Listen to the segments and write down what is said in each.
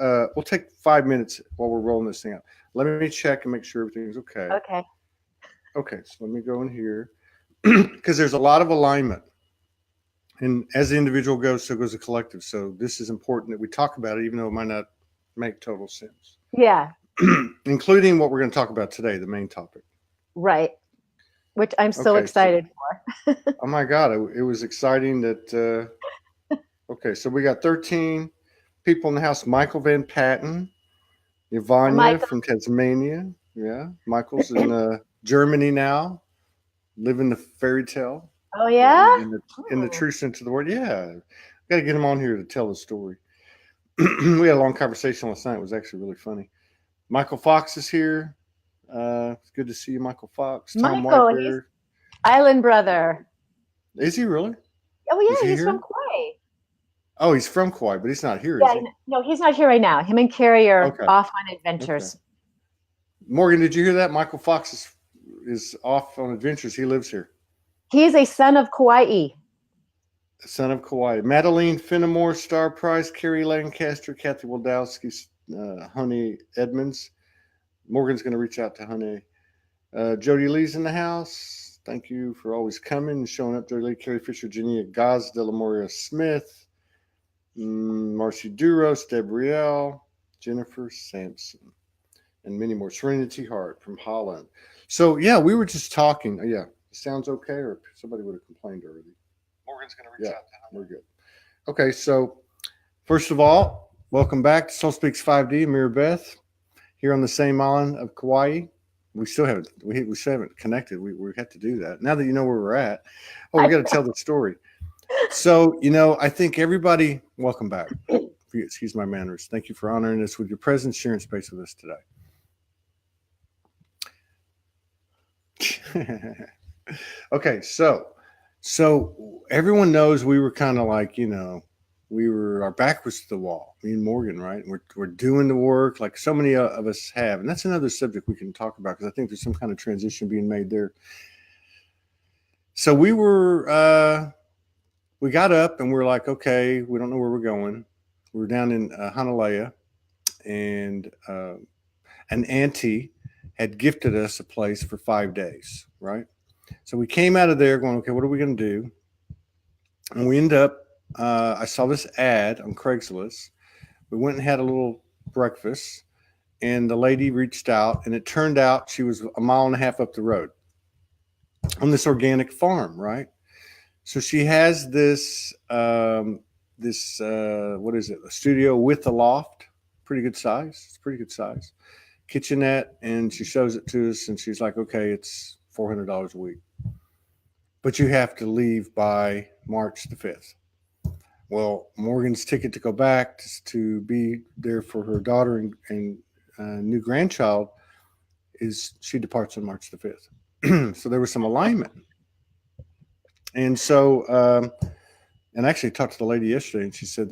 we'll take 5 minutes while we're rolling this thing out. Let me check and make sure everything's okay. Okay. Okay, so let me go in here because there's a lot of alignment. And as the individual goes, so goes the collective. So this is important that we talk about it, even though it might not make total sense. Yeah. Including what we're going to talk about today, the main topic. Right. Which I'm so excited for. Oh my God, it was exciting that, okay, so we got 13 people in the house. Michael Van Patten, Yvonne from Tasmania. Yeah, Michael's in Germany now, living the fairy tale. Oh, yeah? In the true sense of the word. Yeah, got to get him on here to tell the story. We had a long conversation last night. It was actually really funny. Michael Fox is here. It's good to see you, Michael Fox. Tom Whitebeard. Island brother. Is he really? Oh, yeah, he's from Kauai. Oh, he's from Kauai, but he's not here, is he? No, he's not here right now. Him and Carrie are off on adventures. Okay. Morgan, did you hear that? Michael Fox is off on adventures. He lives here. He is a son of Kauai. Son of Kauai. Madeline Fenimore, Star Prize, Carrie Lancaster, Kathy Waldowski, Honey Edmonds. Morgan's going to reach out to Honey. Jody Lee's in the house. Thank you for always coming and showing up, Jody Lee. Carrie Fisher, Virginia Gaz, De La Moria Smith, Marcy Duros, Debrielle, Jennifer Sampson, and many more. Serenity Hart from Holland. So, yeah, we were just talking. Yeah, sounds okay, or somebody would have complained already. Morgan's going to reach out to him. We're good. Okay, so first of all, welcome back to Soul Speaks 5D, Ameera Beth, here on the same island of Kauai. We still haven't connected. We have to do that. Now that you know where we're at, we got to tell the story. So, I think everybody, welcome back. Excuse my manners. Thank you for honoring us with your presence, sharing space with us today. Okay, so everyone knows we were kind of like, our back was to the wall, me and Morgan, right? We're doing the work like so many of us have. And that's another subject we can talk about because I think there's some kind of transition being made there. So we got up and we're like, okay, we don't know where we're going. We're down in Honolulu, and an auntie had gifted us a place for 5 days, right? So we came out of there going, okay, what are we going to do? And we ended up, I saw this ad on Craigslist. We went and had a little breakfast, and the lady reached out, and it turned out she was 1.5 miles up the road on this organic farm, right? So she has this, what is it? A studio with a loft, pretty good size. It's pretty good size. Kitchenette, and she shows it to us, and she's like, okay, it's $400 a week, but you have to leave by March the 5th. Well, Morgan's ticket to go back to be there for her daughter and new grandchild she departs on March the 5th. So there was some alignment. And so, and I actually talked to the lady yesterday, and she said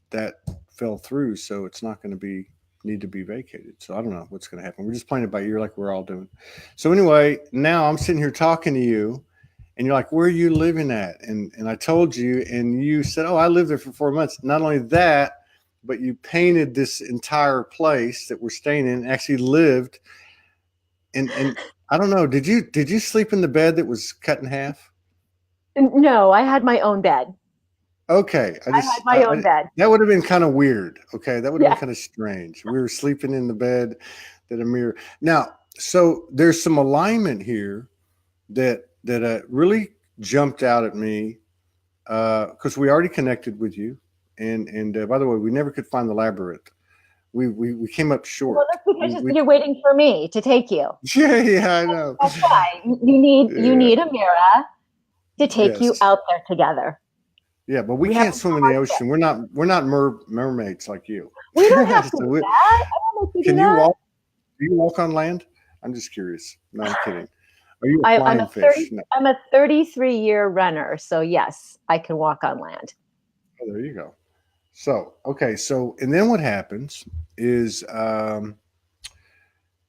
that fell through. So it's not going to need to be vacated. So I don't know what's going to happen. We're just playing it by ear like we're all doing. So anyway, now I'm sitting here talking to you, and you're like, where are you living at? And I told you, and you said, oh, I lived there for 4 months. Not only that, but you painted this entire place that we're staying in, actually lived. And I don't know, did you sleep in the bed that was cut in half? No, I had my own bed. Okay. I had my own bed. That would have been kind of weird. Okay. That would have been kind of strange. We were sleeping in the bed that Ameera. Now, so there's some alignment here that really jumped out at me because we already connected with you. And by the way, we never could find the labyrinth. We came up short. Well, that's because you're waiting for me to take you. Yeah, I know. That's why. You need Ameera to take you out there together. Yeah, but we can't swim in the ocean. We're not mermaids like you. We don't have to do that. I don't know if can you walk? Do you walk on land? I'm just curious. No, I'm kidding. Are you a flying fish? I'm a 33-year runner, so yes, I can walk on land. Oh, there you go. So, okay. So, and then what happens is,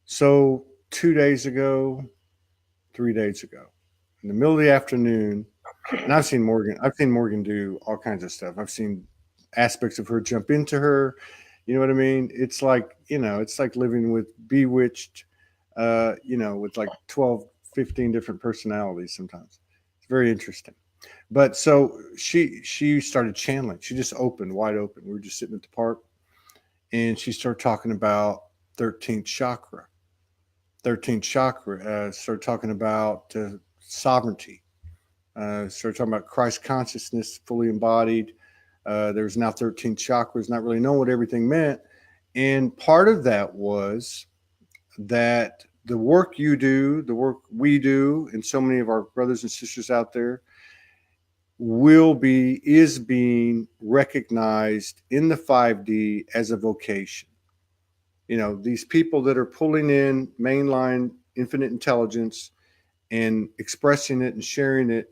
so 3 days ago, in the middle of the afternoon, and I've seen Morgan do all kinds of stuff. I've seen aspects of her jump into her. You know what I mean? It's like, it's like living with bewitched, with like 12, 15 different personalities sometimes. It's very interesting. But so she started channeling. She just opened wide open. We were just sitting at the park, and she started talking about 13th chakra. 13th chakra. Started talking about sovereignty. Started talking about Christ consciousness, fully embodied. There's now 13 chakras, not really knowing what everything meant. And part of that was that the work you do, the work we do, and so many of our brothers and sisters out there is being recognized in the 5D as a vocation. These people that are pulling in mainline infinite intelligence and expressing it and sharing it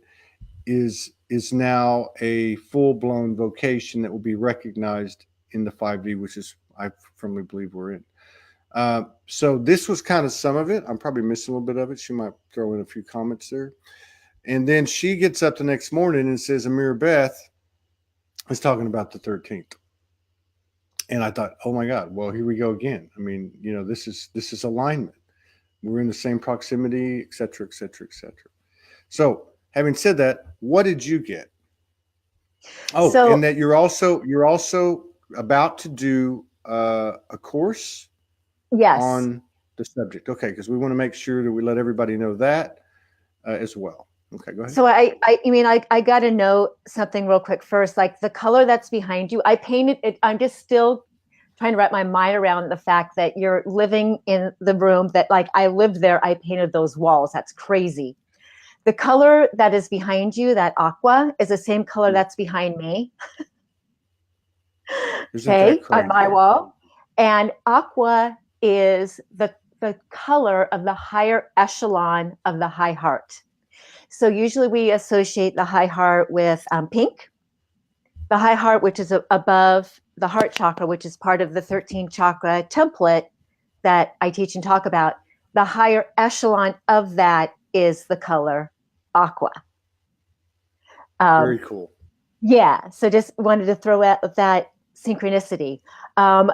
is now a full-blown vocation that will be recognized in the 5D, which is, I firmly believe, we're in. So this was kind of some of it. I'm probably missing a little bit of it. She might throw in a few comments there. And then she gets up the next morning and says, Ameera Beth is talking about the 13th. And I thought, oh my God, well, here we go again. I mean, this is alignment. We're in the same proximity, et cetera, et cetera, et cetera. So having said that, what did you get? Oh, and that you're also about to do a course on the subject. Okay, because we want to make sure that we let everybody know that as well. Okay, go ahead. So I got to know something real quick first. Like the color that's behind you, I painted it. I'm just still trying to wrap my mind around the fact that you're living in the room that, like, I lived there. I painted those walls. That's crazy. The color that is behind you, that aqua, is the same color that's behind me. Okay, on my wall. And aqua is the color of the higher echelon of the high heart. So usually we associate the high heart with pink. The high heart, which is above the heart chakra, which is part of the 13th chakra template that I teach and talk about. The higher echelon of that is the color aqua. Very cool. Yeah. So just wanted to throw out that synchronicity.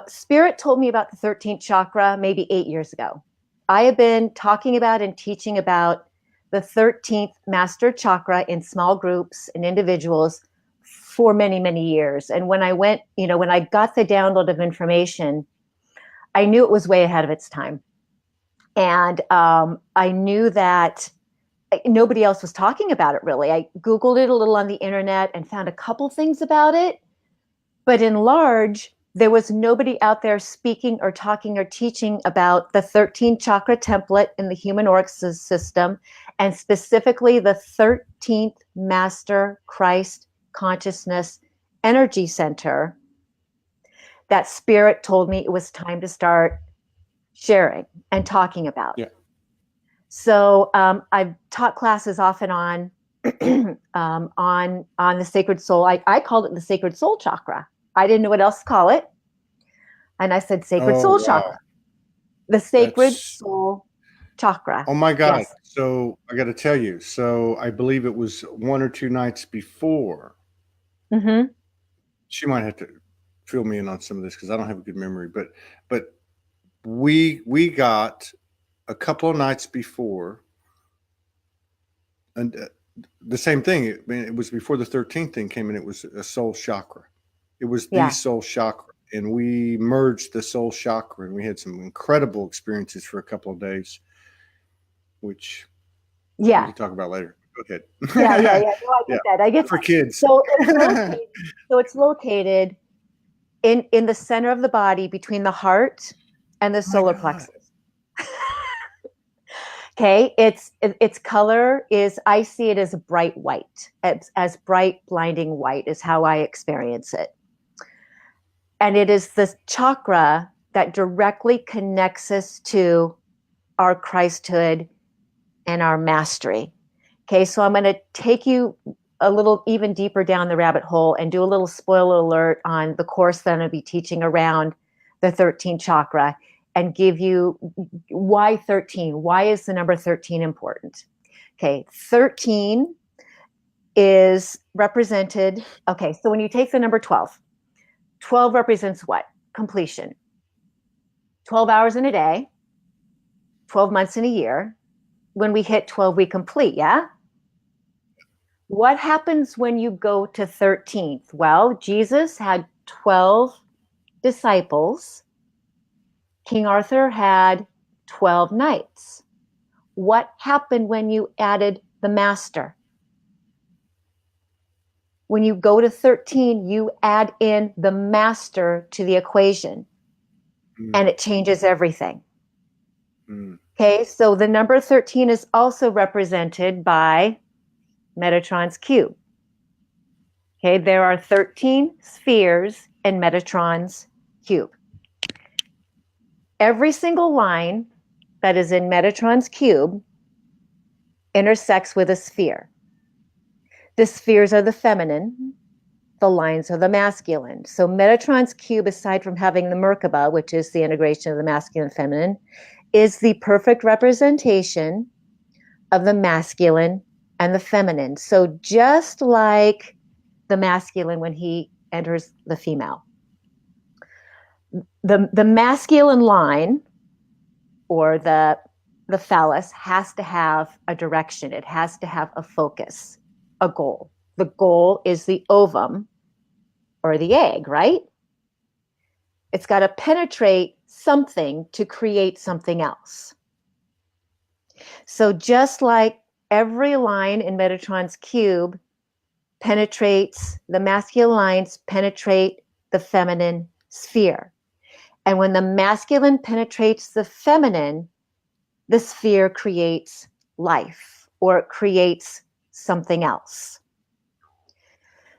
Spirit told me about the 13th chakra maybe 8 years ago. I have been talking about and teaching about the 13th master chakra in small groups and individuals for many, many years. And when I went, when I got the download of information, I knew it was way ahead of its time. And I knew that nobody else was talking about it, really. I Googled it a little on the internet and found a couple things about it. But in large, there was nobody out there speaking or talking or teaching about the 13th chakra template in the human auric system, and specifically the 13th master Christ consciousness energy center that Spirit told me it was time to start sharing and talking about. Yeah. So I've taught classes off and on on the sacred soul. I called it the sacred soul chakra. I didn't know what else to call it. And I said sacred soul chakra. The sacred soul chakra. Oh my God. Yes. So I got to tell you, so I believe it was 1 or 2 nights before. Mm-hmm. She might have to fill me in on some of this because I don't have a good memory, but we got a couple of nights before, and the same thing. It was before the 13th thing came in. It was a soul chakra. It was the soul chakra, and we merged the soul chakra, and we had some incredible experiences for a couple of days, which we can talk about later. Go ahead. Yeah. No, I get that. For kids. So it's located in the center of the body between the heart and the solar plexus. Okay, its color is, I see it as a bright white, as bright blinding white is how I experience it. And it is the chakra that directly connects us to our Christhood and our mastery. Okay, so I'm going to take you a little even deeper down the rabbit hole and do a little spoiler alert on the course that I'm going to be teaching around the 13th chakra and give you why 13. Why is the number 13 important? Okay, 13 is represented. Okay, so when you take the number 12, 12 represents what? completion. 12 hours in a day, 12 months in a year, when we hit 12, we complete, yeah? What happens when you go to 13th? Well, Jesus had 12 disciples. King Arthur had 12 knights. What happened when you added the master? When you go to 13, you add in the master to the equation, and it changes everything. Okay, so the number 13 is also represented by Metatron's cube. Okay, there are 13 spheres in Metatron's cube. Every single line that is in Metatron's cube intersects with a sphere. The spheres are the feminine, the lines are the masculine. So Metatron's cube, aside from having the Merkaba, which is the integration of the masculine and feminine, is the perfect representation of the masculine and the feminine. So just like the masculine when he enters the female, the masculine line, or the phallus, has to have a direction. It has to have a focus, a goal. The goal is the ovum or the egg, right? It's got to penetrate something to create something else. So just like every line in Metatron's cube penetrates, the masculine lines penetrate the feminine sphere. And when the masculine penetrates the feminine, the sphere creates life, or it creates something else.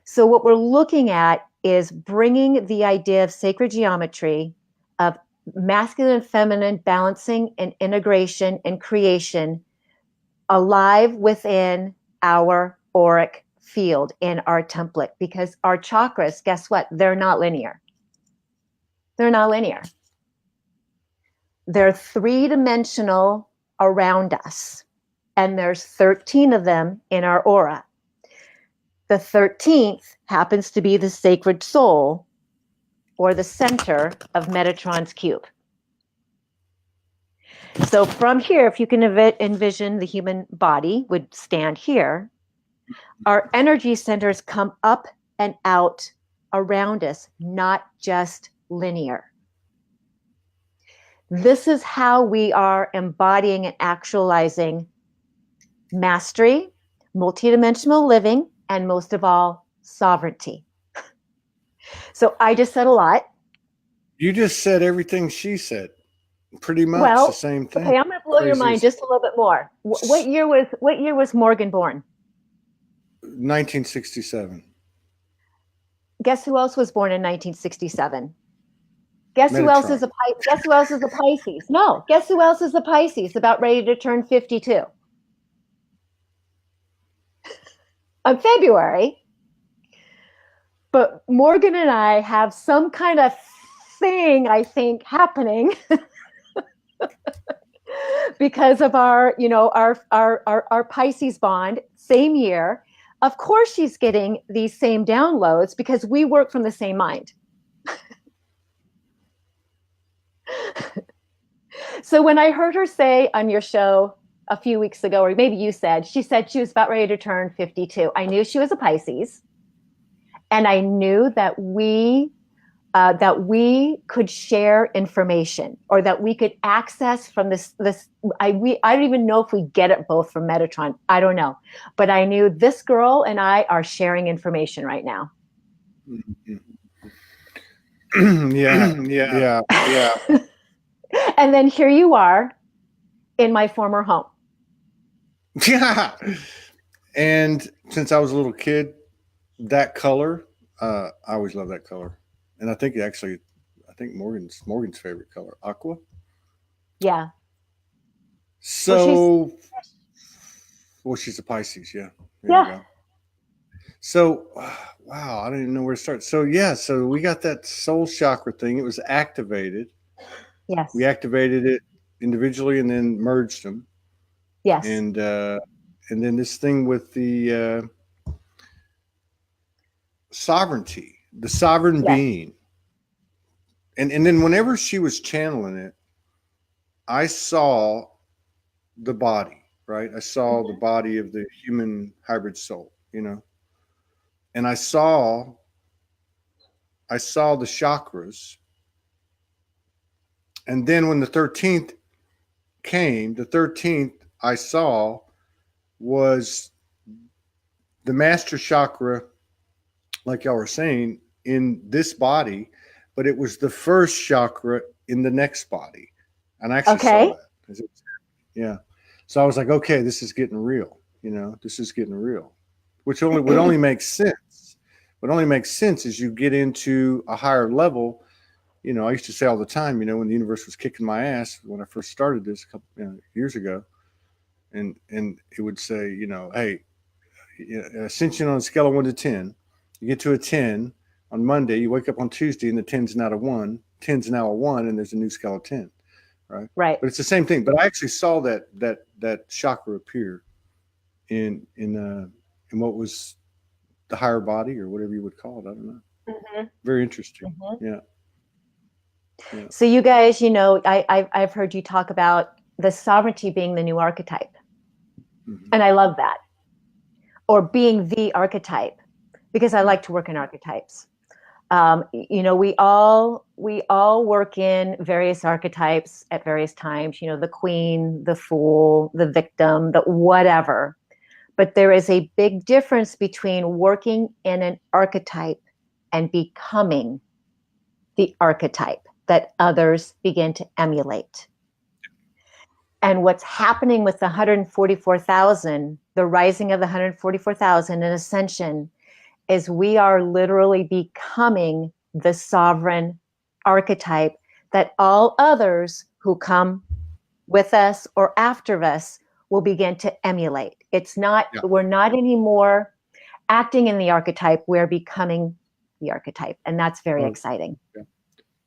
So what we're looking at is bringing the idea of sacred geometry, of masculine and feminine balancing and integration and creation alive within our auric field, in our template. Because our chakras, guess what? They're not linear. They're not linear. They're three-dimensional around us, and there's 13 of them in our aura. The 13th happens to be the sacred soul, or the center of Metatron's cube. So from here, if you can envision the human body would stand here, our energy centers come up and out around us, not just linear. This is how we are embodying and actualizing mastery, multidimensional living, and most of all, sovereignty. So I just said a lot. You just said everything she said. Pretty much the same thing. Okay, I'm going to blow your mind just a little bit more. What year was Morgan born? 1967. Guess who else was born in 1967? Guess who else is a Pisces? No, guess who else is a Pisces, about ready to turn 52? On February. But Morgan and I have some kind of thing, I think, happening because of our Pisces bond, same year. Of course she's getting these same downloads because we work from the same mind. So when I heard her say on your show a few weeks ago, or maybe you said, she said she was about ready to turn 52. I knew she was a Pisces, and I knew that we could share information, or that we could access from this. I don't even know if we get it both from Metatron. I don't know, but I knew this girl and I are sharing information right now. Yeah. And then here you are in my former home. Yeah. And since I was a little kid, that color, I always loved that color. And I think Morgan's favorite color, aqua. Yeah. So, she's a Pisces. Yeah. There you go. So, wow, I didn't even know where to start. So, so we got that soul chakra thing. It was activated. Yes. We activated it individually and then merged them. Yes. And then this thing with the sovereignty, the sovereign being. and then whenever she was channeling it, I saw the body, right? I saw the body of the human hybrid soul, you know, and I saw the chakras. And then when the 13th came, the 13th I saw was the master chakra, like y'all were saying, in this body, but it was the first chakra in the next body. And I actually saw that. Yeah. So I was like, okay, this is getting real. You know, this is getting real, which would only make sense. What only makes sense is you get into a higher level. You know, I used to say all the time, you know, when the universe was kicking my ass when I first started this a couple years ago, and it would say, you know, hey, ascension on a scale of 1 to 10, you get to a 10 on Monday, you wake up on Tuesday and the 10's not a 1, 10's now a 1, and there's a new scale of 10, right? Right. But it's the same thing. But I actually saw that chakra appear in what was the higher body or whatever you would call it. I don't know. Mm-hmm. Very interesting. Mm-hmm. Yeah. So you guys, you know, I've heard you talk about the sovereignty being the new archetype. Mm-hmm. And I love that. Or being the archetype, because I like to work in archetypes. You know, we all work in various archetypes at various times, you know, the queen, the fool, the victim, the whatever. But there is a big difference between working in an archetype and becoming the archetype that others begin to emulate. And what's happening with the 144,000, the rising of the 144,000 in ascension, is we are literally becoming the sovereign archetype that all others who come with us or after us will begin to emulate. It's not, we're not anymore acting in the archetype, we're becoming the archetype. And that's very exciting.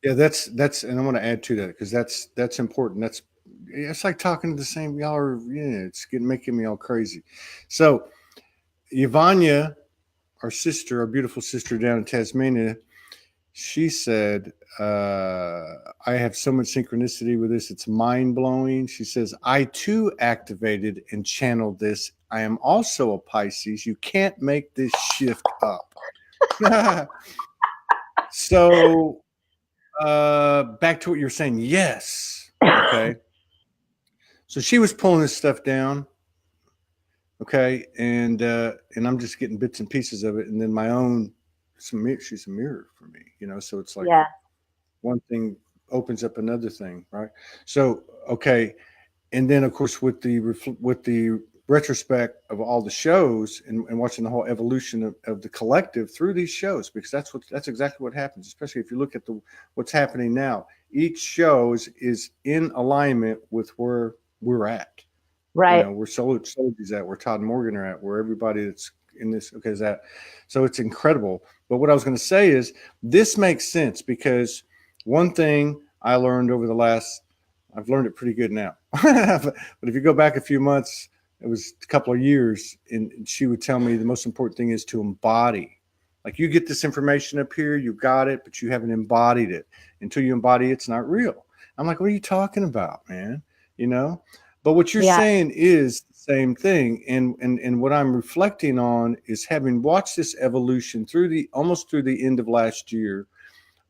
Yeah, that's, and I want to add to that because that's important. It's like talking to the same, y'all are, it's making me all crazy. So Yvonnya, our sister, our beautiful sister down in Tasmania, she said, I have so much synchronicity with this. It's mind blowing. She says, I too activated and channeled this. I am also a Pisces. You can't make this shift up. So back to what you're saying. Yes. Okay. So she was pulling this stuff down. Okay. And I'm just getting bits and pieces of it. And then my own, she's a mirror for me, you know? So it's like one thing opens up another thing. Right. So, okay. And then of course, with the retrospect of all the shows and watching the whole evolution of the collective through these shows, because that's exactly what happens, especially if you look at what's happening now. Each show is in alignment with where we're at. Right. You know, where Soul's at, where Todd Morgan are at, where everybody that's in this is at. So it's incredible. But what I was going to say is this makes sense because one thing I learned I've learned it pretty good now. But if you go back a few months, it was a couple of years, and she would tell me the most important thing is to embody. Like, you get this information up here, you got it, but you haven't embodied it. Until you embody it, it's not real. I'm like, what are you talking about, man? You know? But what you're saying is the same thing. And what I'm reflecting on is having watched this evolution almost through the end of last year,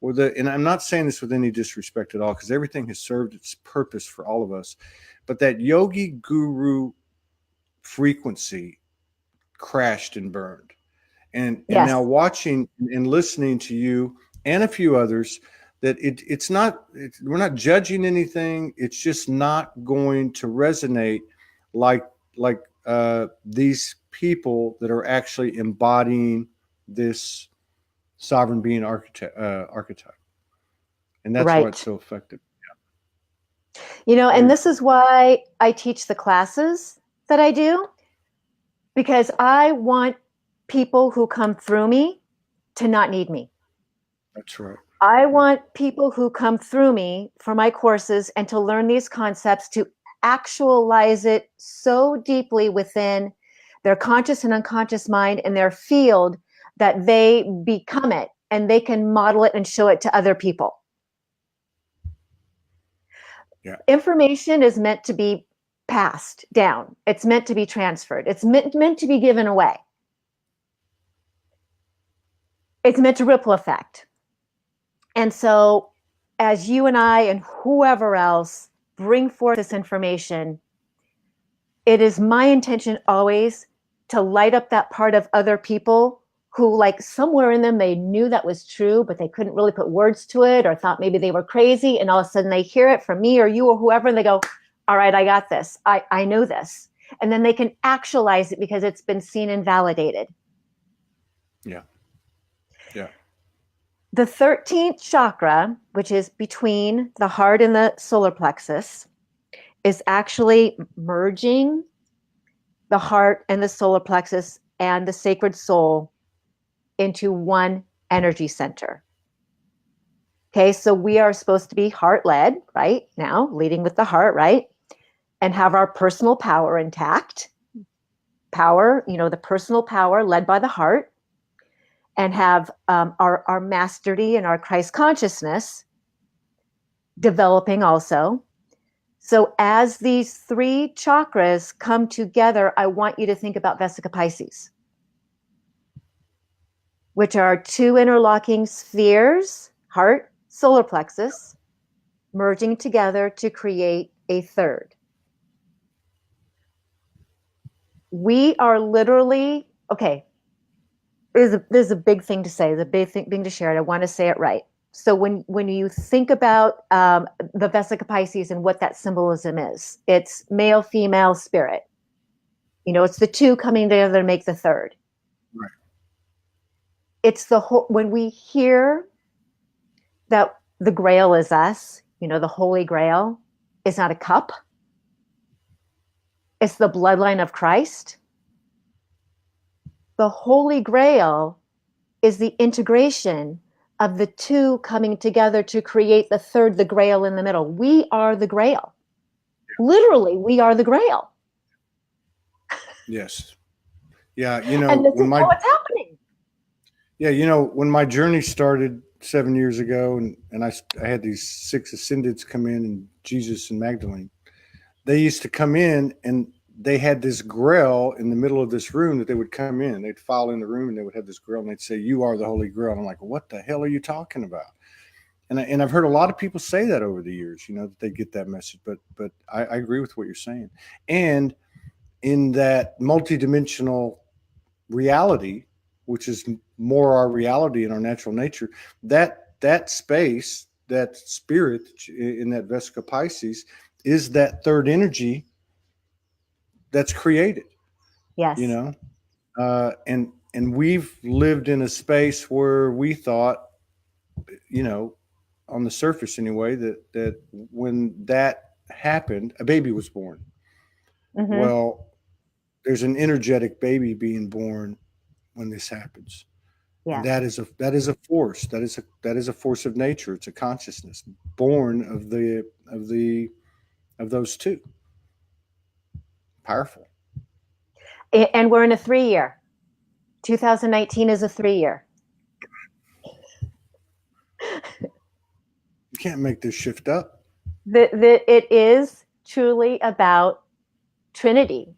and I'm not saying this with any disrespect at all, because everything has served its purpose for all of us. But that yogi guru frequency crashed and burned. And now watching and listening to you and a few others, that we're not judging anything. It's just not going to resonate like these people that are actually embodying this sovereign being archetype. And that's why it's so effective. Yeah. You know, and this is why I teach the classes that I do, because I want people who come through me to not need me. That's right. I want people who come through me for my courses and to learn these concepts, to actualize it so deeply within their conscious and unconscious mind and their field that they become it and they can model it and show it to other people. Yeah. Information is meant to be passed down. It's meant to be transferred. It's meant to be given away. It's meant to ripple effect. And so as you and I and whoever else bring forth this information, it is my intention always to light up that part of other people who, like, somewhere in them, they knew that was true, but they couldn't really put words to it, or thought maybe they were crazy. And all of a sudden they hear it from me or you or whoever, and they go, all right, I got this. I know this. And then they can actualize it because it's been seen and validated. Yeah. Yeah. The 13th chakra, which is between the heart and the solar plexus, is actually merging the heart and the solar plexus and the sacred soul into one energy center. Okay, so we are supposed to be heart-led, right? Now, leading with the heart, right? And have our personal power intact. Power, the personal power led by the heart. And have our mastery and our Christ consciousness developing also. So as these three chakras come together, I want you to think about Vesica Pisces, which are two interlocking spheres, heart, solar plexus, merging together to create a third. We are literally, okay, there's a big thing to say, there's a big thing to share, and I want to say it right. So when you think about the Vesica Pisces and what that symbolism is, it's male, female, spirit. It's the two coming together to make the third. Right. It's the whole, when we hear that the Grail is us, the Holy Grail is not a cup. It's the bloodline of Christ. The Holy Grail is the integration of the two coming together to create the third, the Grail in the middle. We are the Grail. Literally, we are the Grail. Yes. Yeah. And this is how it's happening. Yeah. When my journey started 7 years ago, and I had these 6 ascendeds come in, and Jesus and Magdalene, they used to come in, and they had this grail in the middle of this room that they would come in. They'd file in the room, and they would have this grail, and they'd say, "You are the Holy Grail." And I'm like, "What the hell are you talking about?" And I've heard a lot of people say that over the years, that they get that message. But I agree with what you're saying. And in that multidimensional reality, which is more our reality and our natural nature, that space, that spirit in that Vesica Pisces is that third energy that's created. Yes. And we've lived in a space where we thought, on the surface anyway, that when that happened, a baby was born. Mm-hmm. Well, there's an energetic baby being born when this happens. Yeah. And that is a force. That is a force of nature. It's a consciousness born of those two. Powerful. And we're in a 3-year. 2019 is a 3-year. You can't make this shift up. It is truly about Trinity.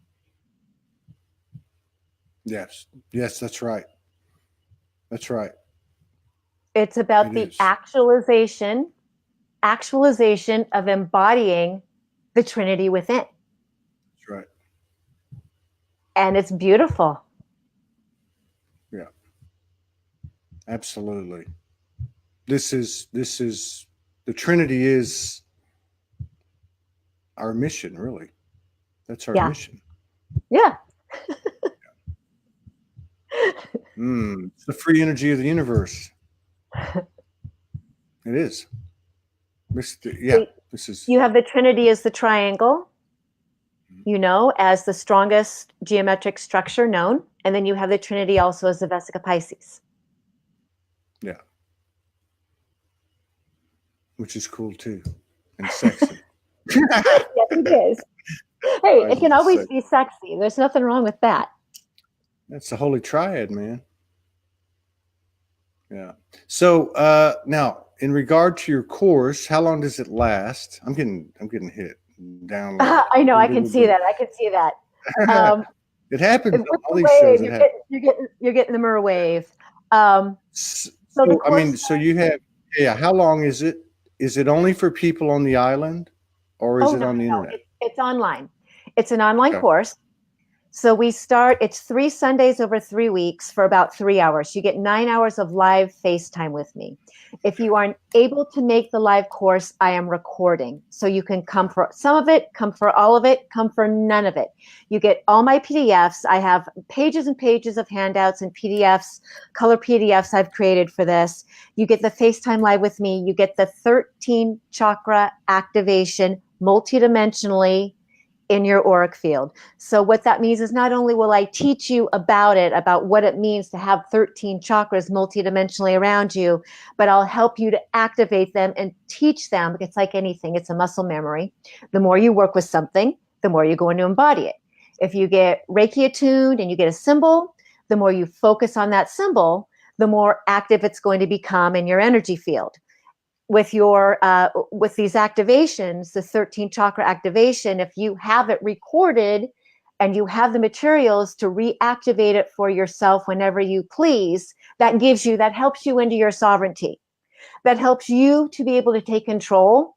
Yes, that's right. That's right. It's about the actualization of embodying the Trinity within. That's right. And it's beautiful. Yeah. Absolutely. This is the Trinity is our mission, really. That's our mission. Yeah. It's the free energy of the universe. It is. This is. You have the Trinity as the triangle, as the strongest geometric structure known. And then you have the Trinity also as the Vesica Pisces. Yeah. Which is cool too. And sexy. Yes, it is. Hey, it can always be sexy. There's nothing wrong with that. That's the holy triad, man. Yeah. So now in regard to your course, how long does it last? I'm getting hit down low. I know, I can see that. I can see that. It happens on With all the these wave, shows. you're getting the Mer wave. So, the I mean, course, so you have, yeah. How long is it? Is it only for people on the island, or is it on the internet? It's online. It's an online Okay. course. So it's 3 Sundays over 3 weeks for about 3 hours. You get 9 hours of live FaceTime with me. If you aren't able to make the live course, I am recording. So you can come for some of it, come for all of it, come for none of it. You get all my PDFs. I have pages and pages of handouts and PDFs, color PDFs I've created for this. You get the FaceTime live with me. You get the 13th chakra activation multidimensionally in your auric field. So what that means is not only will I teach you about what it means to have 13 chakras multidimensionally around you, but I'll help you to activate them and teach them. It's like anything, it's a muscle memory. The more you work with something, the more you're going to embody it. If you get Reiki attuned and you get a symbol, the more you focus on that symbol, the more active it's going to become in your energy field. With these activations, the 13 chakra activation, if you have it recorded and you have the materials to reactivate it for yourself whenever you please, that helps you into your sovereignty. That helps you to be able to take control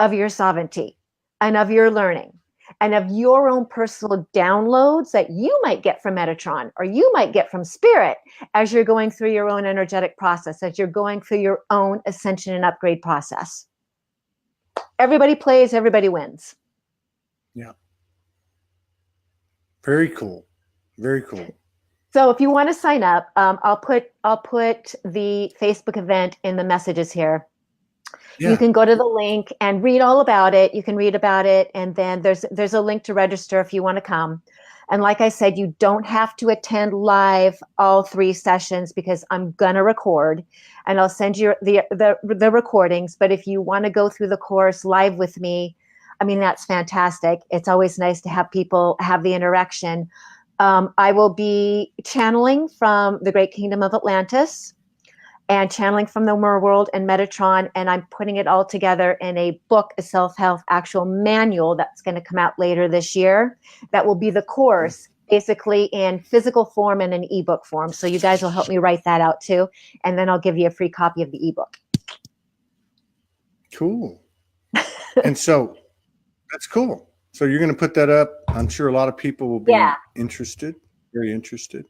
of your sovereignty and of your learning and of your own personal downloads that you might get from Metatron or you might get from Spirit as you're going through your own energetic process, as you're going through your own ascension and upgrade process. Everybody plays, everybody wins. Yeah. Very cool. Very cool. So if you want to sign up, I'll put the Facebook event in the messages here. Yeah. You can go to the link and read all about it. You can read about it. And then there's a link to register if you want to come. And like I said, you don't have to attend live all 3 sessions because I'm going to record and I'll send you the recordings. But if you want to go through the course live with me, I mean, that's fantastic. It's always nice to have people have the interaction. I will be channeling from the Great Kingdom of Atlantis and channeling from the Mer world and Metatron, and I'm putting it all together in a book, a self-help actual manual that's going to come out later this year. That will be the course, basically in physical form and an ebook form. So you guys will help me write that out too, and then I'll give you a free copy of the ebook. Cool. And so that's cool. So you're going to put that up. I'm sure a lot of people will be interested, very interested.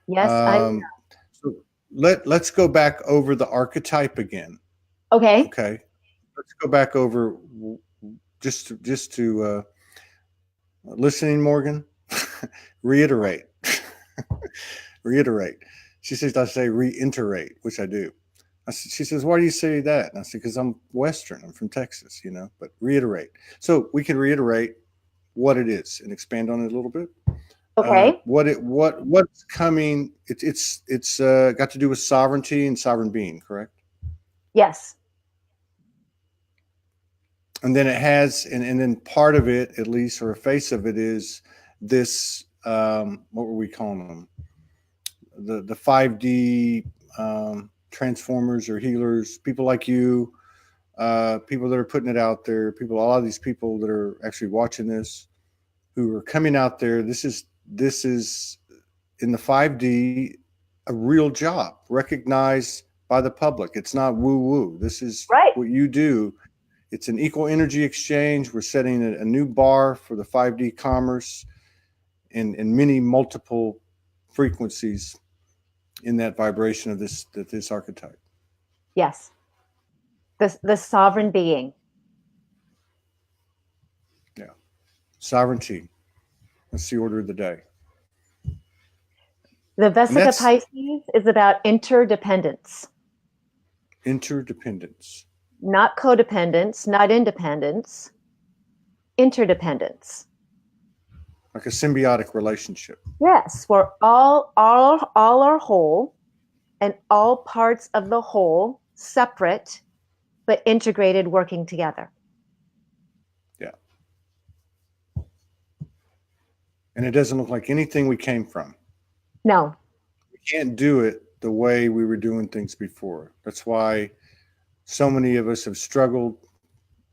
Yes, so let's go back over the archetype again. Okay. Let's go back over just to listening, Morgan. Reiterate. Reiterate. She says I say reiterate, which I do. She says, why do you say that? And I said, because I'm Western. I'm from Texas, but reiterate. So we can reiterate what it is and expand on it a little bit. Okay. What's coming? It's got to do with sovereignty and sovereign being, correct? Yes. And then it has, and then part of it, at least, or a face of it, is this. What were we calling them? The 5D transformers or healers, people like you, people that are putting it out there, a lot of these people that are actually watching this, who are coming out there. This is in the 5D a real job, recognized by the public. It's not woo-woo. This is what you do. It's an equal energy exchange. We're setting a new bar for the 5D commerce in many multiple frequencies in that vibration of this archetype. Yes. The sovereign being. Yeah. Sovereignty. That's the order of the day. The Vesica Pisces is about interdependence. Interdependence. Not codependence, not independence. Interdependence. Like a symbiotic relationship. Yes, where all are whole and all parts of the whole separate but integrated, working together. Yeah. And it doesn't look like anything we came from. No. We can't do it the way we were doing things before. That's why so many of us have struggled,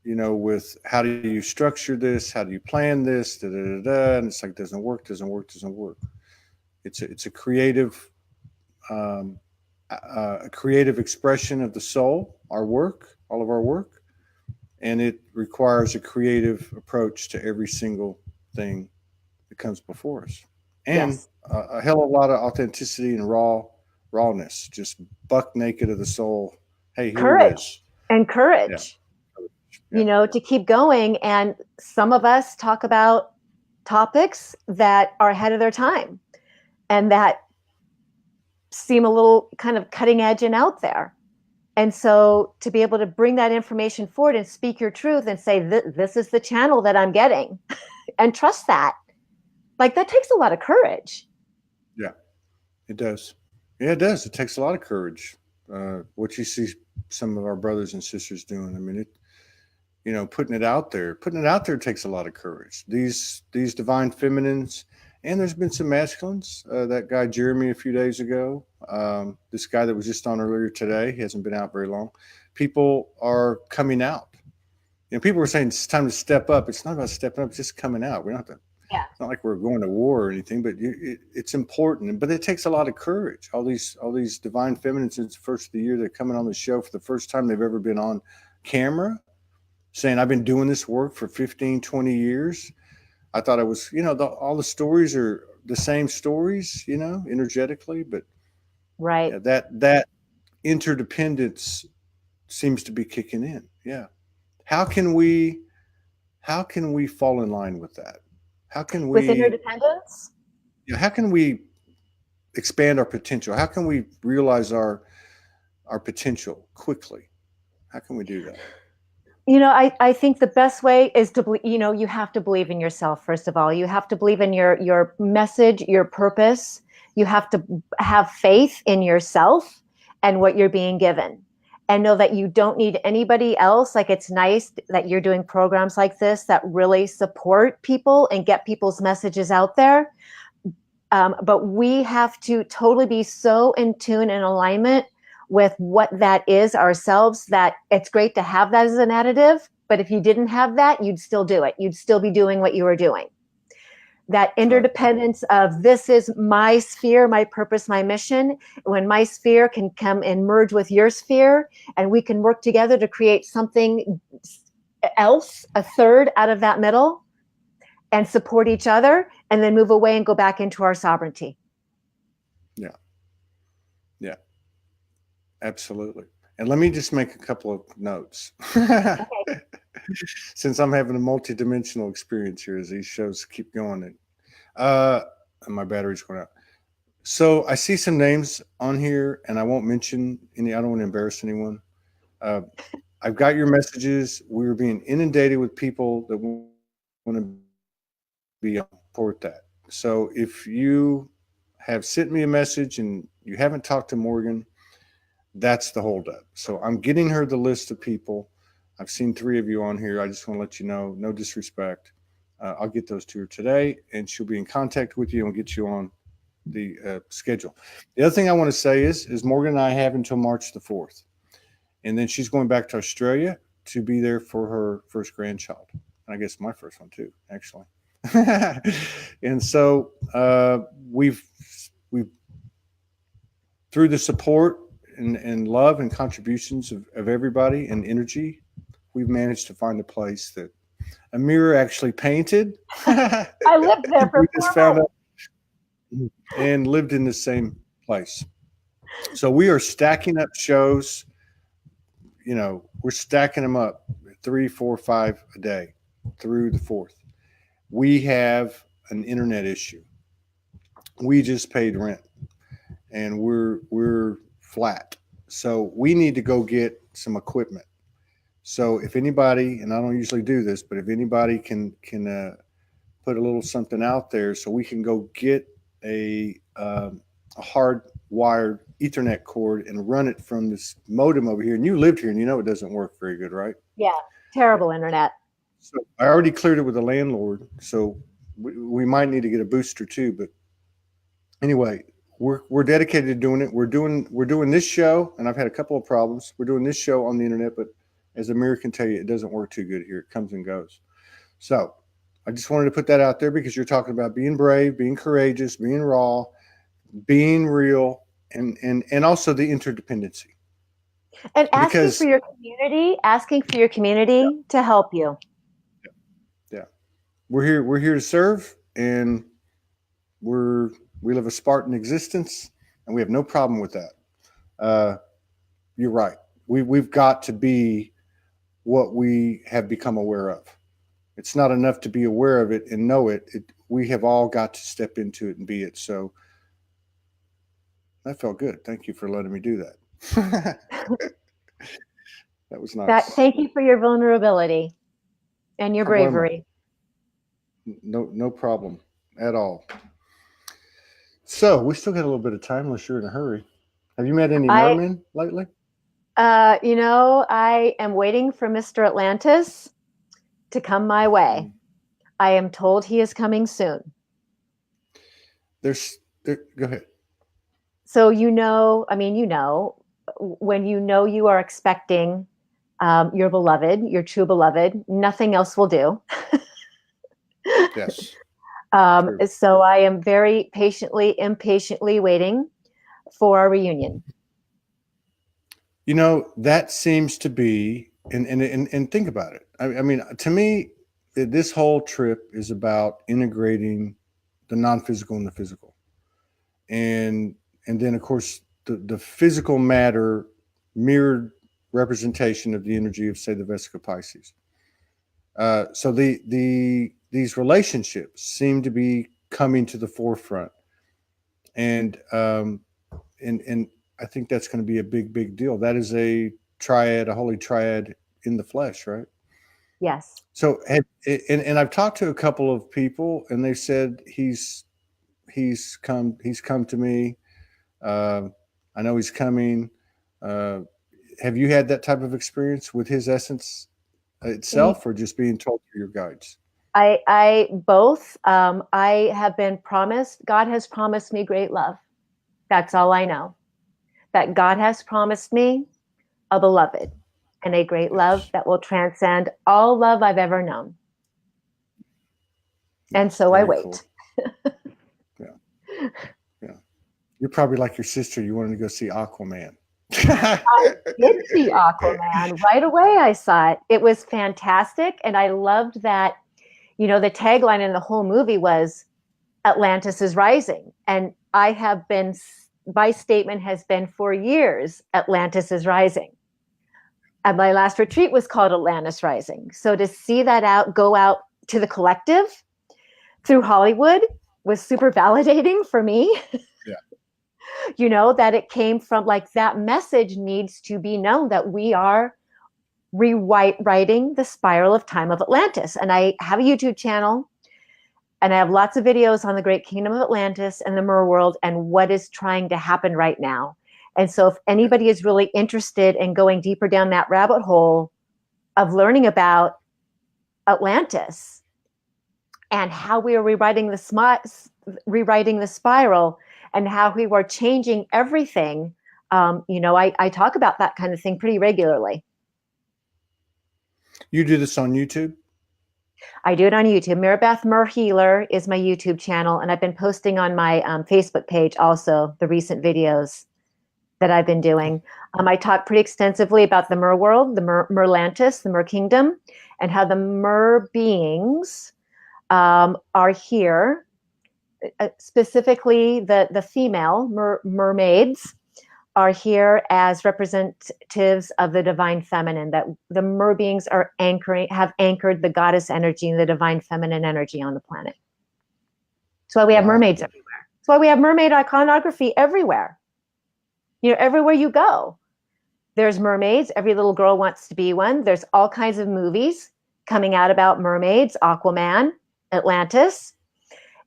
with how do you structure this? How do you plan this? Da, da, da, da. And it's like, doesn't work. It's a creative, a creative expression of the soul, our work, all of our work. And it requires a creative approach to every single thing that comes before us. And Yes. a hell of a lot of authenticity and rawness, just buck naked of the soul. Hey, here it is. Courage and courage, Yeah. to keep going. And some of us talk about topics that are ahead of their time and that seem a little kind of cutting edge and out there. And so to be able to bring that information forward and speak your truth and say, this is the channel that I'm getting and trust that, like, that takes a lot of courage. Yeah, it does. Yeah, it does. It takes a lot of courage. What you see some of our brothers and sisters doing. I mean, putting it out there takes a lot of courage. These divine feminines, and there's been some masculines. That guy Jeremy a few days ago. This guy that was just on earlier today, he hasn't been out very long. People are coming out. People were saying it's time to step up. It's not about stepping up; it's just coming out. We don't have to. Yeah. It's not like we're going to war or anything, but it's important. But it takes a lot of courage. All these divine feminines since the first of the year, they're coming on the show for the first time they've ever been on camera, saying, I've been doing this work for 15, 20 years. I thought it was, all the stories are the same stories, energetically, but Right. Yeah, that interdependence seems to be kicking in. Yeah. How can we fall in line with that? How can we with interdependence? How can we expand our potential? How can we realize our potential quickly? How can we do that? I think the best way is to believe, you have to believe in yourself. First of all, you have to believe in your message, your purpose. You have to have faith in yourself and what you're being given, and know that you don't need anybody else. Like, it's nice that you're doing programs like this that really support people and get people's messages out there. But we have to totally be so in tune and alignment with what that is ourselves, that it's great to have that as an additive. But if you didn't have that, you'd still do it. You'd still be doing what you were doing. That interdependence of, this is my sphere, my purpose, my mission. When my sphere can come and merge with your sphere, and we can work together to create something else, a third out of that middle, and support each other, and then move away and go back into our sovereignty. Yeah. Yeah. Absolutely. And let me just make a couple of notes. Okay. Since I'm having a multi-dimensional experience here as these shows keep going, and my battery's going out. So I see some names on here, and I won't mention any. I don't want to embarrass anyone. I've got your messages. We're being inundated with people that want to be on board with that. So if you have sent me a message and you haven't talked to Morgan, that's the holdup. So I'm getting her the list of people. I've seen 3 of you on here. I just want to let you know, no disrespect. I'll get those to her today, and she'll be in contact with you and we'll get you on the schedule. The other thing I want to say is Morgan and I have until March the 4th. And then she's going back to Australia to be there for her first grandchild. And I guess my first one too, actually. And so we've through the support and love and contributions of everybody and energy, we've managed to find a place that Ameera actually painted. I lived there for 4 months. And lived in the same place. So we are stacking up shows. We're stacking them up 3, 4, 5 a day through the 4th. We have an internet issue. We just paid rent, and we're flat. So we need to go get some equipment. So if anybody, and I don't usually do this, but if anybody can put a little something out there so we can go get a hard-wired Ethernet cord and run it from this modem over here. And you lived here, and it doesn't work very good, right? Yeah, terrible internet. So I already cleared it with the landlord, so we might need to get a booster too. But anyway, we're dedicated to doing it. We're doing this show, and I've had a couple of problems. We're doing this show on the internet, but as Ameera can tell you, it doesn't work too good here. It comes and goes. So I just wanted to put that out there because you're talking about being brave, being courageous, being raw, being real, and also the interdependency. And asking Because for your community to help you. yeah, we're here to serve, and we live a Spartan existence, and we have no problem with that. You're right. We've got to be what we have become aware of. It's not enough to be aware of it and know it. We have all got to step into it and be it. So that felt good. Thank you for letting me do that. That was nice. Thank you for your vulnerability and your bravery. No problem at all. So we still got a little bit of time unless you're in a hurry. Have you met any mermen lately? I am waiting for Mr. Atlantis to come my way. I am told he is coming soon. Go ahead. So when you are expecting your beloved, your true beloved, nothing else will do. Yes. So I am very impatiently waiting for our reunion. That seems to be, and think about it. I mean, to me, this whole trip is about integrating the non-physical and the physical, and then of course the physical matter mirrored representation of the energy of, say, the Vesica Pisces. So these relationships seem to be coming to the forefront, and I think that's going to be a big deal. That is a holy triad in the flesh, right? Yes. So, and I've talked to a couple of people, and they said he's come to me. I know he's coming. Have you had that type of experience with his essence itself, or just being told through your guides? I both. I have been promised. God has promised me great love. That's all I know. That God has promised me a beloved and a great love that will transcend all love I've ever known. And so I wait. Cool. Yeah. You're probably like your sister. You wanted to go see Aquaman. I did see Aquaman right away. I saw it. It was fantastic. And I loved that, the tagline in the whole movie was Atlantis is rising. And my statement has been for years, Atlantis is rising. And my last retreat was called Atlantis Rising. So to see that go out to the collective through Hollywood was super validating for me. Yeah. That it came from that message needs to be known, that we are rewriting the spiral of time of Atlantis. And I have a YouTube channel, and I have lots of videos on the great Kingdom of Atlantis and the Mer world and what is trying to happen right now. And so if anybody is really interested in going deeper down that rabbit hole of learning about Atlantis and how we are rewriting the spiral and how we were changing everything, I talk about that kind of thing pretty regularly. You do this on YouTube? I do it on YouTube. Ameera Beth Mer Healer is my YouTube channel, and I've been posting on my Facebook page also the recent videos that I've been doing. I talk pretty extensively about the Mer world, the Merlantis, the Mer kingdom, and how the Mer beings are here. Specifically, the female mermaids are here as representatives of the divine feminine, that the Mer beings have anchored the goddess energy and the divine feminine energy on the planet. That's why we have mermaids everywhere. That's why we have mermaid iconography everywhere. Everywhere you go, there's mermaids. Every little girl wants to be one. There's all kinds of movies coming out about mermaids, Aquaman, Atlantis.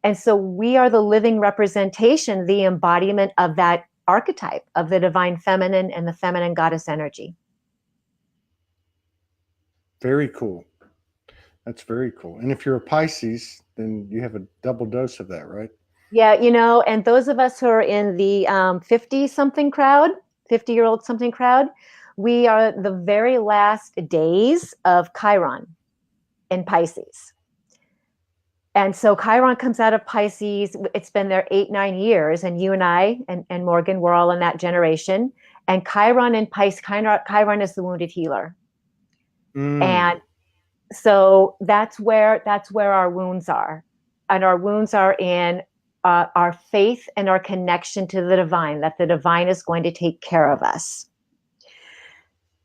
And so we are the living representation, the embodiment of that archetype of the divine feminine and the feminine goddess energy. Very cool. That's very cool. And if you're a Pisces, then you have a double dose of that, right? Yeah, and those of us who are in the 50-something crowd, 50-year-old something crowd, we are the very last days of Chiron in Pisces. And so Chiron comes out of Pisces. It's been there 8-9 years. And you and I and Morgan, we're all in that generation. And Chiron in Pisces, Chiron is the wounded healer. And so that's where our wounds are. And our wounds are in our faith and our connection to the divine, that the divine is going to take care of us.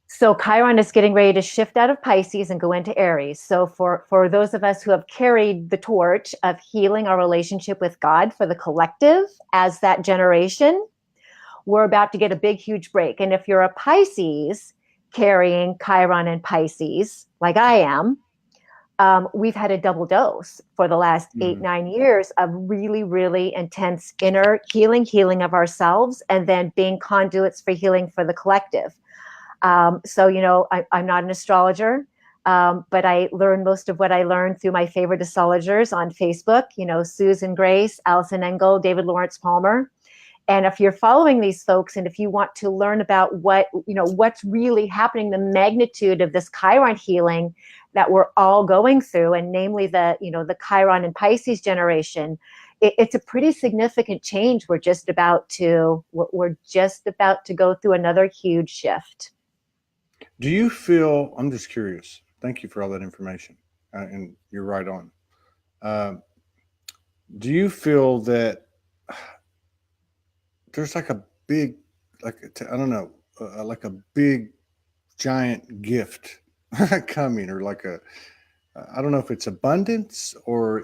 So Chiron is getting ready to shift out of Pisces and go into Aries. So for those of us who have carried the torch of healing our relationship with God for the collective as that generation, we're about to get a big, huge break. And if you're a Pisces carrying Chiron and Pisces, like I am, we've had a double dose for the last 8-9 years of really, really intense inner healing of ourselves, and then being conduits for healing for the collective. So, I'm not an astrologer, but I learned most of what I learned through my favorite astrologers on Facebook, Susan Grace, Allison Engel, David Lawrence Palmer. And if you're following these folks, and if you want to learn about what's really happening, the magnitude of this Chiron healing that we're all going through, and namely the Chiron and Pisces generation, it's a pretty significant change. We're just about to go through another huge shift. Do you feel, I'm just curious, thank you for all that information, and you're right on. Do you feel that there's like a big, like a big giant gift coming, or like I don't know if it's abundance or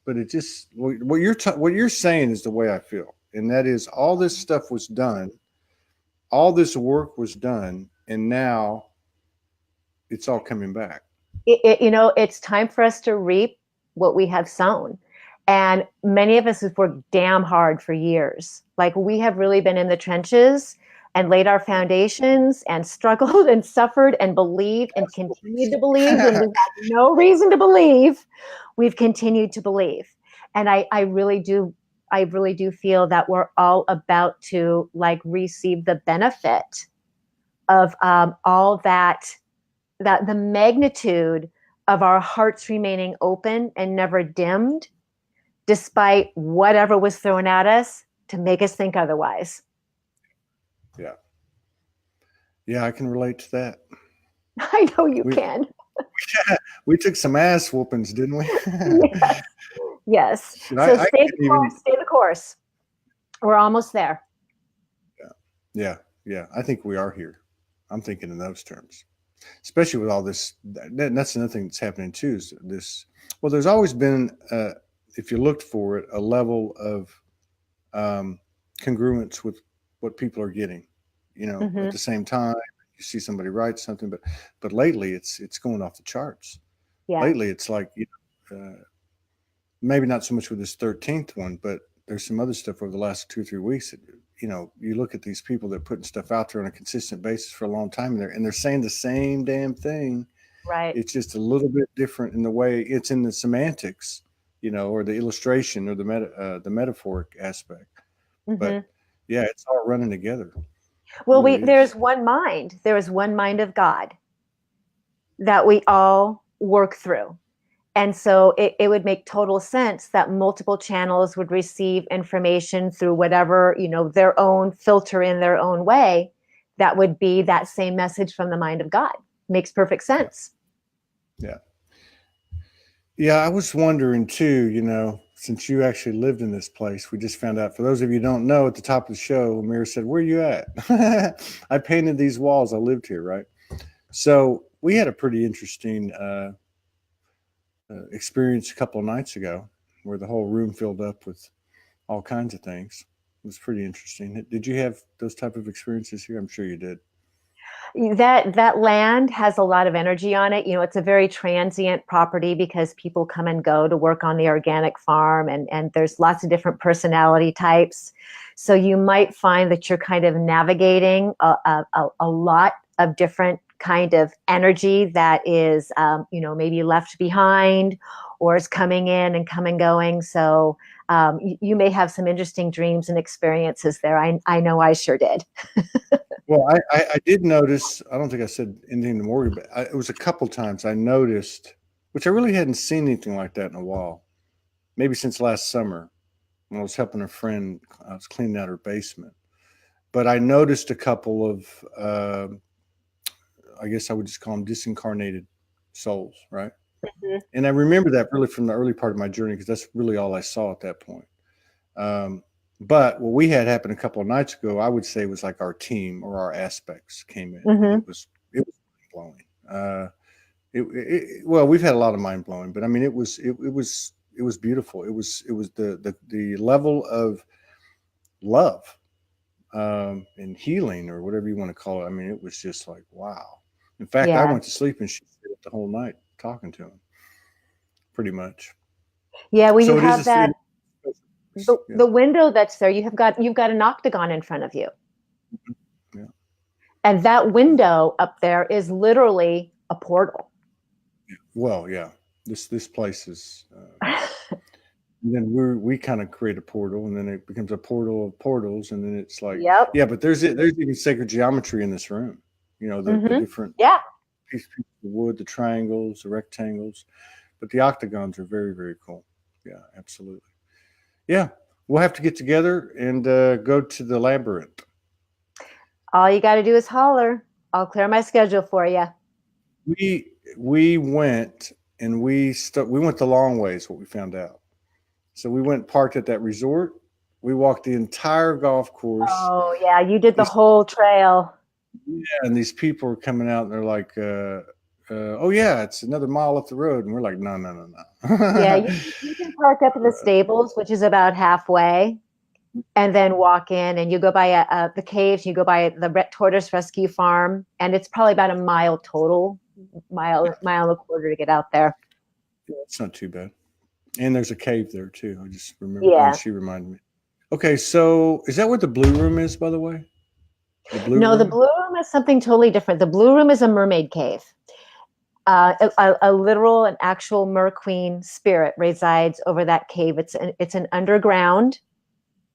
but it just, what you're saying is the way I feel. And that is, all this stuff was done, all this work was done, and now it's all coming back. It's time for us to reap what we have sown. And many of us have worked damn hard for years. Like, we have really been in the trenches and laid our foundations and struggled and suffered and believed and continued to believe when we had no reason to believe. We've continued to believe. And I really do feel that we're all about to receive the benefit of all that the magnitude of our hearts remaining open and never dimmed, despite whatever was thrown at us to make us think otherwise. Yeah. Yeah, I can relate to that. I know you can. We took some ass whoopings, didn't we? Yes. So stay the course. We're almost there. Yeah. I think we are here. I'm thinking in those terms, especially with all this. That's another thing that's happening too, is this. Well, there's always been, if you looked for it, a level of congruence with what people are getting. At the same time, you see somebody write something, but lately it's going off the charts. Yeah. Lately, it's like, maybe not so much with this 13th one, but there's some other stuff over the last 2 or 3 weeks that, you look at these people that are putting stuff out there on a consistent basis for a long time, and they're saying the same damn thing. Right. It's just a little bit different in the way it's in the semantics, or the illustration, or the metaphoric aspect. But yeah, it's all running together. Well, there's one mind. There is one mind of God that we all work through. And so it would make total sense that multiple channels would receive information through whatever, their own filter in their own way. That would be that same message from the mind of God. Makes perfect sense. Yeah. Yeah, I was wondering too, since you actually lived in this place, we just found out, for those of you who don't know, at the top of the show, Ameera said, "Where are you at?" I painted these walls. I lived here, right? So we had a pretty interesting experience a couple of nights ago, where the whole room filled up with all kinds of things. It was pretty interesting. Did you have those type of experiences here? I'm sure you did. That land has a lot of energy on it. It's a very transient property because people come and go to work on the organic farm, and there's lots of different personality types. So you might find that you're kind of navigating a lot of different kind of energy that is, maybe left behind or is coming in and come and going. So you may have some interesting dreams and experiences there. I know I sure did. Well, I did notice, I don't think I said anything to Morgan, but it was a couple times I noticed, which I really hadn't seen anything like that in a while, maybe since last summer when I was helping a friend. I was cleaning out her basement. But I noticed a couple of, I guess I would just call them disincarnated souls, right? Mm-hmm. And I remember that really from the early part of my journey, because that's really all I saw at that point. But what we had happen a couple of nights ago, I would say was like our team or our aspects came in. Mm-hmm. It was blowing. Well, we've had a lot of mind blowing, but I mean, it was beautiful. It was the level of love and healing, or whatever you want to call it. I mean, it was just like, wow. In fact, I went to sleep and she stayed up the whole night talking to him, pretty much. Yeah, well, so you have that. The window that's there, you've got an octagon in front of you. Yeah. And that window up there is literally a portal. Well, yeah, this place is, and then we kind of create a portal, and then it becomes a portal of portals, and then it's like, yep. Yeah, but there's even sacred geometry in this room, the different pieces of wood, the triangles, the rectangles, but the octagons are very, very cool. Yeah, absolutely. Yeah, we'll have to get together and go to the labyrinth. All you got to do is holler. I'll clear my schedule for you. We went and we went the long ways. What we found out. So we went parked at that resort. We walked the entire golf course. Oh yeah, you did the whole trail. Yeah, and these people are coming out and they're like, "Oh yeah, it's another mile up the road," and we're like, "No." Yeah, you can park up in the stables, which is about halfway, and then walk in, and you go by the caves. You go by the tortoise rescue farm, and it's probably about a mile total, mile and a quarter to get out there. Yeah, it's not too bad. And there's a cave there too. I just remember. Yeah, she reminded me. Okay, so is that what the blue room is, by the way? The blue room is something totally different. The blue room is a mermaid cave. A literal and actual mer queen spirit resides over that cave. It's an underground.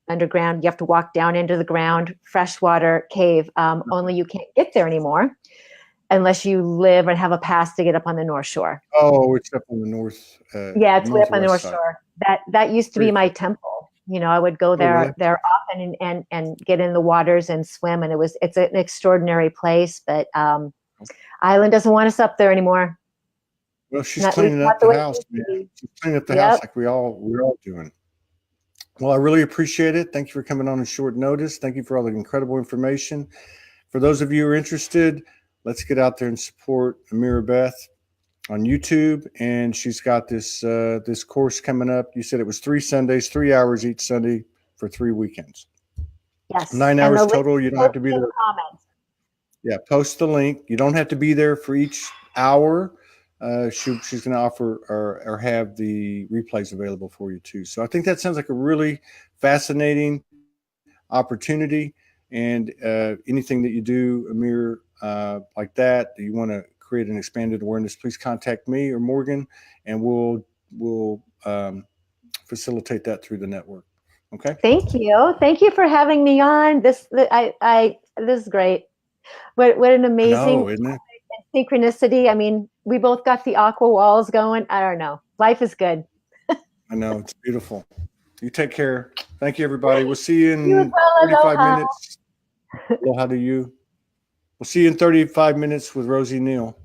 You have to walk down into the ground, freshwater cave. Only you can't get there anymore unless you live and have a pass to get up on the North Shore. Oh, it's up on the north. Yeah, it's way up on the North Shore. That used to be my temple. I would go there often and get in the waters and swim, and it's an extraordinary place. But Island doesn't want us up there anymore. Well, she's cleaning up the house, man. She's cleaning up the house like we're all doing. Well, I really appreciate it. Thank you for coming on in short notice. Thank you for all the incredible information. For those of you who are interested, let's get out there and support Ameera Beth on YouTube. And she's got this course coming up. You said it was 3 Sundays, 3 hours each Sunday for 3 weekends. Yes. 9 hours total. You don't have to be there. Yeah, post the link. You don't have to be there for each hour. She's going to offer or have the replays available for you too. So I think that sounds like a really fascinating opportunity. And anything that you do, Ameera, like that you want to create an expanded awareness, please contact me or Morgan, and we'll facilitate that through the network. Okay. Thank you for having me on. This is great. What an amazing isn't it? Synchronicity. I mean, we both got the aqua walls going. I don't know. Life is good. I know, it's beautiful. You take care. Thank you, everybody. We'll see you in 35 minutes. Aloha to you. We'll see you in 35 minutes with Rosie Neal.